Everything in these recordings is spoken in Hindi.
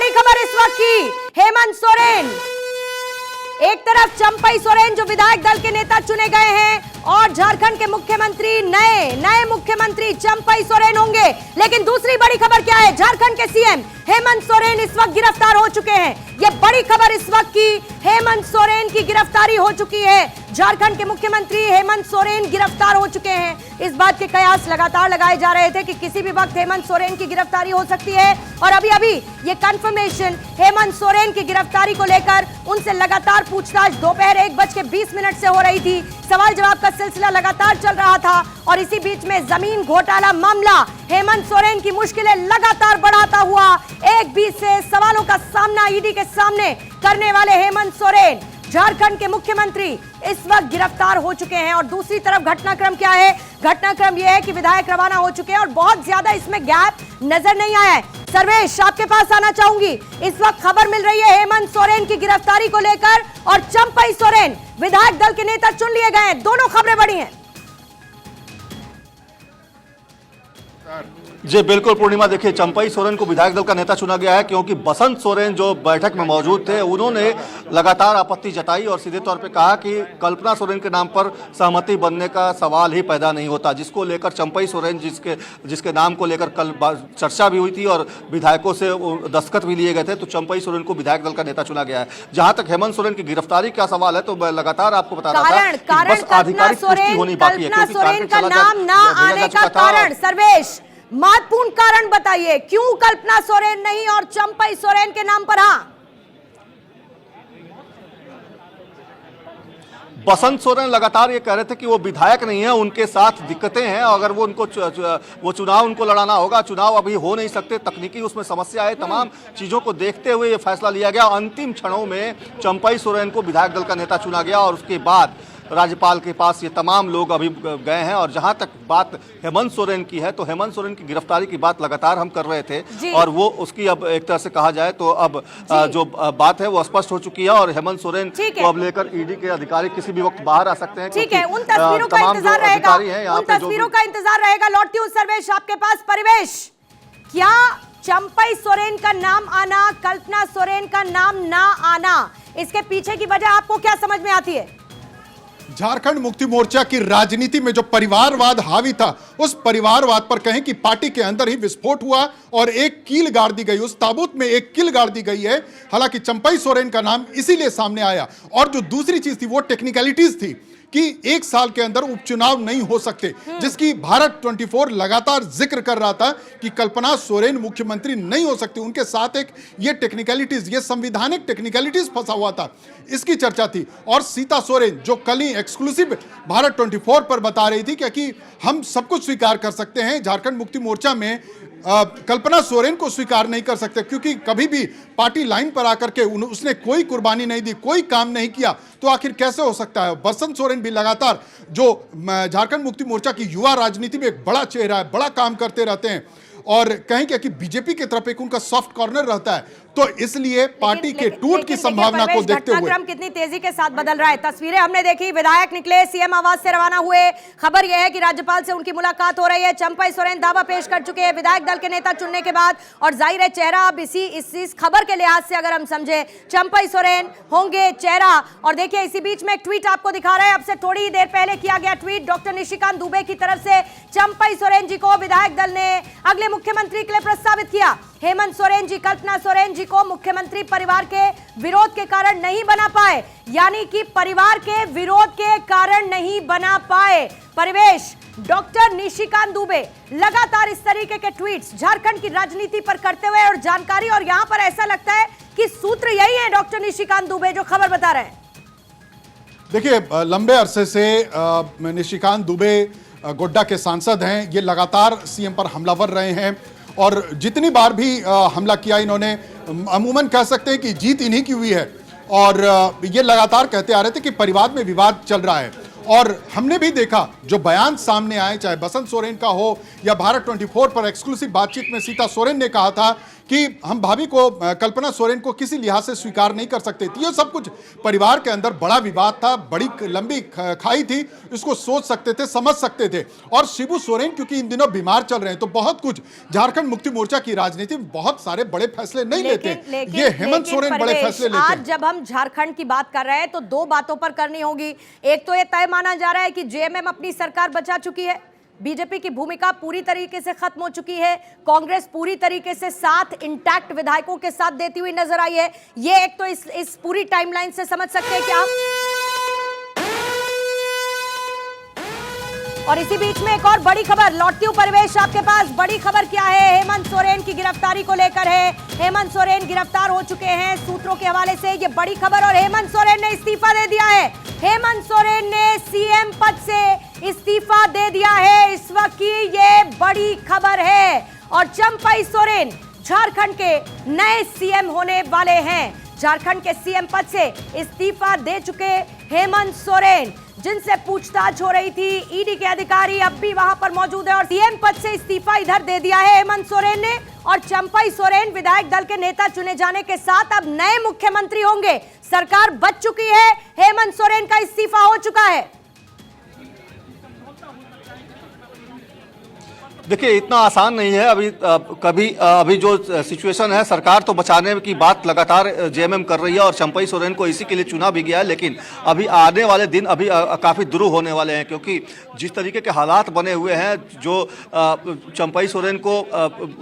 बड़ी खबर इस वक्त की, हेमंत सोरेन एक तरफ चंपई सोरेन जो विधायक दल के नेता चुने गए हैं और झारखंड के मुख्यमंत्री नए मुख्यमंत्री चंपई सोरेन होंगे, लेकिन दूसरी बड़ी खबर क्या है, झारखंड के सीएम हेमंत सोरेन इस वक्त गिरफ्तार हो चुके हैं। यह बड़ी खबर इस वक्त की, हेमंत सोरेन की गिरफ्तारी हो चुकी है। झारखंड के मुख्यमंत्री हेमंत सोरेन गिरफ्तार हो चुके हैं। इस बात के कयास लगातार लगाए जा रहे थे कि किसी भी वक्त हेमंत सोरेन की गिरफ्तारी हो सकती है और अभी ये कंफर्मेशन हेमंत सोरेन की गिरफ्तारी को लेकर उनसे लगातार पूछताछ दोपहर 1:20 से हो रही थी। सवाल जवाब का सिलसिला लगातार चल रहा था और इसी बीच में जमीन घोटाला मामला हेमंत सोरेन की मुश्किलें लगातार बढ़ाता हुआ एक बीच से सवालों का सामना ईडी के सामने करने वाले हेमंत सोरेन झारखंड के मुख्यमंत्री इस वक्त गिरफ्तार हो चुके हैं। और दूसरी तरफ घटनाक्रम क्या है, घटनाक्रम यह है कि विधायक रवाना हो चुके हैं और बहुत ज्यादा इसमें गैप नजर नहीं आया है। सर्वेश, आपके पास आना चाहूंगी, इस वक्त खबर मिल रही है हेमंत सोरेन की गिरफ्तारी को लेकर और चंपई सोरेन विधायक दल के नेता चुन लिए गए हैं, दोनों खबरें बड़ी हैं। जी बिल्कुल पूर्णिमा, देखिए चंपई सोरेन को विधायक दल का नेता चुना गया है क्योंकि बसंत सोरेन जो बैठक में मौजूद थे उन्होंने लगातार आपत्ति जताई और सीधे तौर पे कहा कि कल्पना सोरेन के नाम पर सहमति बनने का सवाल ही पैदा नहीं होता, जिसको लेकर चंपई सोरेन जिसके नाम को लेकर कल चर्चा भी हुई थी और विधायकों से दस्तखत भी लिए गए थे, तो चंपई सोरेन को विधायक दल का नेता चुना गया है। जहां तक हेमंत सोरेन की गिरफ्तारी का सवाल है तो मैं लगातार आपको बता रहा था कि बस आधिकारिक पुष्टि होनी बाकी है क्योंकि सोरेन का नाम ना आने का कारण, सर्वेश महत्वपूर्ण कारण बताइए, क्यों कल्पना सोरेन नहीं और चंपई सोरेन के नाम पर? हाँ, बसंत सोरेन लगातार ये कह रहे थे कि वो विधायक नहीं है, उनके साथ दिक्कतें हैं, अगर वो वो चुनाव उनको लड़ाना होगा, चुनाव अभी हो नहीं सकते, तकनीकी उसमें समस्या है, तमाम चीज़ों को देखते हुए ये फैसला लिया गया। अंतिम क्षणों में चंपई सोरेन को विधायक दल का नेता चुना गया और उसके बाद राज्यपाल के पास ये तमाम लोग अभी गए हैं। और जहां तक बात हेमंत सोरेन की है तो हेमंत सोरेन की गिरफ्तारी की बात लगातार हम कर रहे थे और वो उसकी अब एक तरह से कहा जाए तो अब जो बात है वो स्पष्ट हो चुकी है और हेमंत सोरेन को अब लेकर ईडी के अधिकारी किसी भी वक्त बाहर आ सकते हैं। ठीक है, उन तस्वीरों का इंतजार रहेगा, उन तस्वीरों का इंतजार रहेगा। लौटती हूं सर्वेश आपके पास। परिवेश, क्या चंपई सोरेन का नाम आना, कल्पना सोरेन का नाम ना आना, इसके पीछे की वजह आपको क्या समझ में आती है? झारखंड मुक्ति मोर्चा की राजनीति में जो परिवारवाद हावी था, उस परिवारवाद पर कहें कि पार्टी के अंदर ही विस्फोट हुआ और एक कील गाड़ दी गई, उस ताबूत में एक कील गाड़ दी गई है। हालांकि चंपई सोरेन का नाम इसीलिए सामने आया और जो दूसरी चीज थी वो टेक्निकलिटीज थी कि 1 साल के अंदर उपचुनाव नहीं हो सकते, जिसकी भारत 24 लगातार जिक्र कर रहा था कि कल्पना सोरेन मुख्यमंत्री नहीं हो सकती। उनके साथ एक ये टेक्निकलिटीज, ये संविधानिक टेक्निकलिटीज फंसा हुआ था, इसकी चर्चा थी। और सीता सोरेन जो कल ही एक्सक्लूसिव भारत 24 पर बता रही थी कि हम सब कुछ स्वीकार कर सकते हैं, झारखंड मुक्ति मोर्चा में कल्पना सोरेन को स्वीकार नहीं कर सकते क्योंकि कभी भी पार्टी लाइन पर आकर के उसने कोई कुर्बानी नहीं दी, कोई काम नहीं किया, तो आखिर कैसे हो सकता है। बसंत सोरेन भी लगातार जो झारखंड मुक्ति मोर्चा की युवा राजनीति में एक बड़ा चेहरा है, बड़ा काम करते रहते हैं और कहें क्या कि बीजेपी की तरफ एक उनका सॉफ्ट कॉर्नर रहता है, तो इसलिए पार्टी के टूट की संभावना को देखते हुए घटनाक्रम कितनी तेजी के साथ बदल रहा है। तस्वीरें हमने देखी, विधायक निकले, सीएम आवास से रवाना हुए, खबर यह है कि राज्यपाल से उनकी मुलाकात हो रही है। चंपई सोरेन दावा पेश कर चुके हैं विधायक दल के नेता चुनने के बाद और जाहिर है चेहरा अब इस खबर के लिहाज से अगर हम समझे चंपई सोरेन होंगे चेहरा। और देखिए इसी बीच में एक ट्वीट आपको दिखा रहा है, अब से थोड़ी ही देर पहले किया गया ट्वीट डॉक्टर निशिकांत दुबे की तरफ से चंपई सोरेन जी को विधायक दल ने अगले मुख्यमंत्री के लिए प्रस्तावित किया। हेमंत सोरेन जी कल्पना सोरेन जी को मुख्यमंत्री परिवार के विरोध के कारण नहीं बना पाए, यानी कि परिवार के विरोध के कारण नहीं बना पाए। परिवेश, डॉक्टर निशिकांत दुबे लगातार इस तरीके के ट्वीट्स झारखंड की राजनीति पर करते हुए और जानकारी, और यहां पर ऐसा लगता है कि सूत्र यही है डॉक्टर निशिकांत दुबे जो खबर बता रहे हैं। देखिए, लंबे अरसे से निशिकांत दुबे गोड्डा के सांसद हैं, ये लगातार सीएम पर हमलावर रहे हैं और जितनी बार भी हमला किया इन्होंने, अमूमन कह सकते हैं कि जीत इन्हीं की हुई है। और ये लगातार कहते आ रहे थे कि परिवार में विवाद चल रहा है और हमने भी देखा जो बयान सामने आए, चाहे बसंत सोरेन का हो या भारत 24 पर एक्सक्लूसिव बातचीत में सीता सोरेन ने कहा था कि हम भाभी को, कल्पना सोरेन को किसी लिहाज से स्वीकार नहीं कर सकते थे। ये सब कुछ परिवार के अंदर बड़ा विवाद था, बड़ी लंबी खाई थी, इसको सोच सकते थे, समझ सकते थे। और शिबू सोरेन क्योंकि इन दिनों बीमार चल रहे हैं, तो बहुत कुछ झारखंड मुक्ति मोर्चा की राजनीति में बहुत सारे बड़े फैसले नहीं लेते। ये हेमंत सोरेन बड़े फैसले लेते हैं। आज जब हम झारखंड की बात कर रहे हैं तो दो बातों पर करनी होगी। एक तो ये तय माना जा रहा है कि जेएमएम अपनी सरकार बचा चुकी है, बीजेपी की भूमिका पूरी तरीके से खत्म हो चुकी है, कांग्रेस पूरी तरीके से साथ इंटैक्ट विधायकों के साथ देती हुई नजर आई है। ये एक तो इस पूरी टाइमलाइन से समझ सकते हैं क्या आप। और इसी बीच में एक और बड़ी खबर लौटती हूं परिवेश आपके पास। बड़ी खबर क्या है, हेमंत सोरेन की गिरफ्तारी को लेकर है। हेमंत सोरेन गिरफ्तार हो चुके हैं सूत्रों के हवाले से ये बड़ी खबर, और हेमंत सोरेन ने इस्तीफा दे दिया है। हेमंत सोरेन ने सीएम पद से इस्तीफा दे दिया है, इस वक्त की ये बड़ी खबर है। और चंपई सोरेन झारखंड के नए सीएम होने वाले हैं। झारखंड के सीएम पद से इस्तीफा दे चुके हेमंत सोरेन, जिनसे पूछताछ हो रही थी, ईडी के अधिकारी अब भी वहां पर मौजूद है। और सीएम पद से इस्तीफा इधर दे दिया है हेमंत सोरेन ने। और चंपई सोरेन विधायक दल के नेता चुने जाने के साथ अब नए मुख्यमंत्री होंगे। सरकार बच चुकी है, हेमंत सोरेन का इस्तीफा हो चुका है। देखिए इतना आसान नहीं है। अभी जो सिचुएशन है, सरकार तो बचाने की बात लगातार जेएमएम कर रही है और चंपई सोरेन को इसी के लिए चुना भी गया है। लेकिन अभी आने वाले दिन अभी काफ़ी दुरूह होने वाले हैं, क्योंकि जिस तरीके के हालात बने हुए हैं, जो चंपई सोरेन को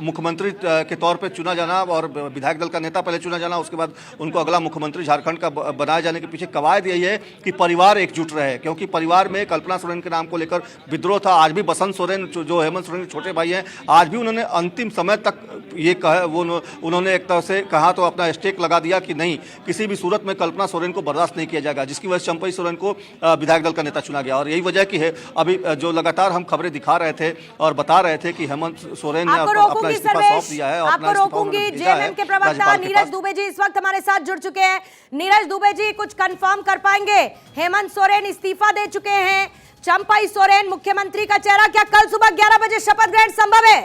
मुख्यमंत्री के तौर पर चुना जाना और विधायक दल का नेता पहले चुना जाना, उसके बाद उनको अगला मुख्यमंत्री झारखंड का बनाए जाने के पीछे कवायद यही है कि परिवार एकजुट रहे। क्योंकि परिवार में कल्पना सोरेन के नाम को लेकर विद्रोह था। आज भी बसंत सोरेन जो हेमंत सोरेन छोटे भाई हैं, आज भी उन्होंने अंतिम समय तक ये कहा, उन्होंने एक तरह से कहा तो अपना स्टेक लगा दिया कि नहीं, किसी भी सूरत में कल्पना सोरेन को बर्दाश्त नहीं किया जाएगा, जिसकी वजह से चंपई सोरेन को विधायक दल का नेता चुना गया। और यही वजह की है अभी जो लगातार हम खबरें दिखा रहे थे और बता रहे थे कि हेमंत सोरेन ने अपना इस्तीफा सौंप दिया है। आपको रोकूंगी, जेएमएम के प्रवक्ता नीरज दुबे जी इस वक्त हमारे साथ जुड़ चुके हैं। नीरज दुबे जी, कुछ कंफर्म कर पाएंगे, हेमंत सोरेन इस्तीफा दे चुके हैं, चंपई सोरेन मुख्यमंत्री का चेहरा, क्या कल सुबह 11 बजे शपथ ग्रहण संभव है?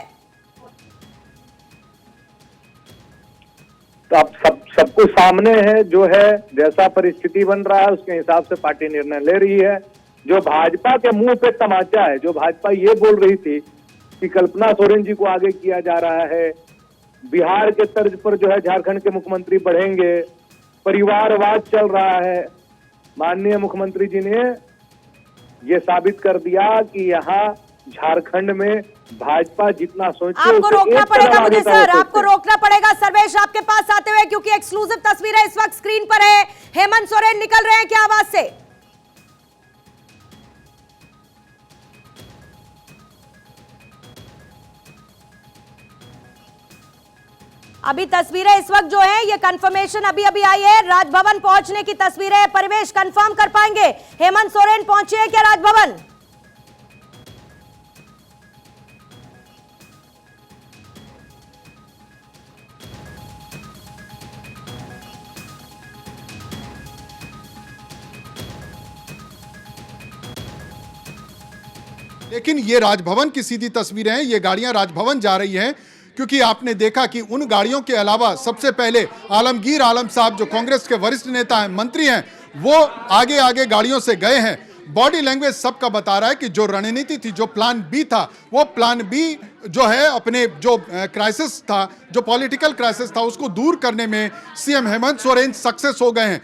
तो अब सब कुछ सामने है, जो है जैसा परिस्थिति बन रहा है उसके हिसाब से पार्टी निर्णय ले रही है। जो भाजपा के मुंह पे तमाचा है, जो भाजपा ये बोल रही थी कि कल्पना सोरेन जी को आगे किया जा रहा है, बिहार के तर्ज पर जो है झारखंड के मुख्यमंत्री बढ़ेंगे, परिवारवाद चल रहा है, माननीय मुख्यमंत्री जी ने ये साबित कर दिया कि यहाँ झारखंड में भाजपा जितना सोचती है, आपको रोकना पड़ेगा मुझे सर, आपको रोकना पड़ेगा। सर्वेश आपके पास आते हुए, क्योंकि एक्सक्लूसिव तस्वीरें इस वक्त स्क्रीन पर है। हेमंत सोरेन निकल रहे हैं क्या आवाज से? अभी तस्वीरें इस वक्त जो है, ये कंफर्मेशन अभी अभी आई है, राजभवन पहुंचने की तस्वीरें। परिवेश कंफर्म कर पाएंगे, हेमंत सोरेन पहुंचे हैं क्या राजभवन? लेकिन ये राजभवन की सीधी तस्वीरें हैं, ये गाड़ियां राजभवन जा रही हैं, क्योंकि आपने देखा कि उन गाड़ियों के अलावा सबसे पहले आलमगीर आलम साहब, जो कांग्रेस के वरिष्ठ नेता हैं, मंत्री हैं, वो आगे आगे गाड़ियों से गए हैं। बॉडी लैंग्वेज सबका बता रहा है कि जो रणनीति थी, जो प्लान बी था, वो प्लान बी जो है अपने जो क्राइसिस था, जो पॉलिटिकल क्राइसिस था, उसको दूर करने में सीएम हेमंत सोरेन सक्सेस हो गए हैं।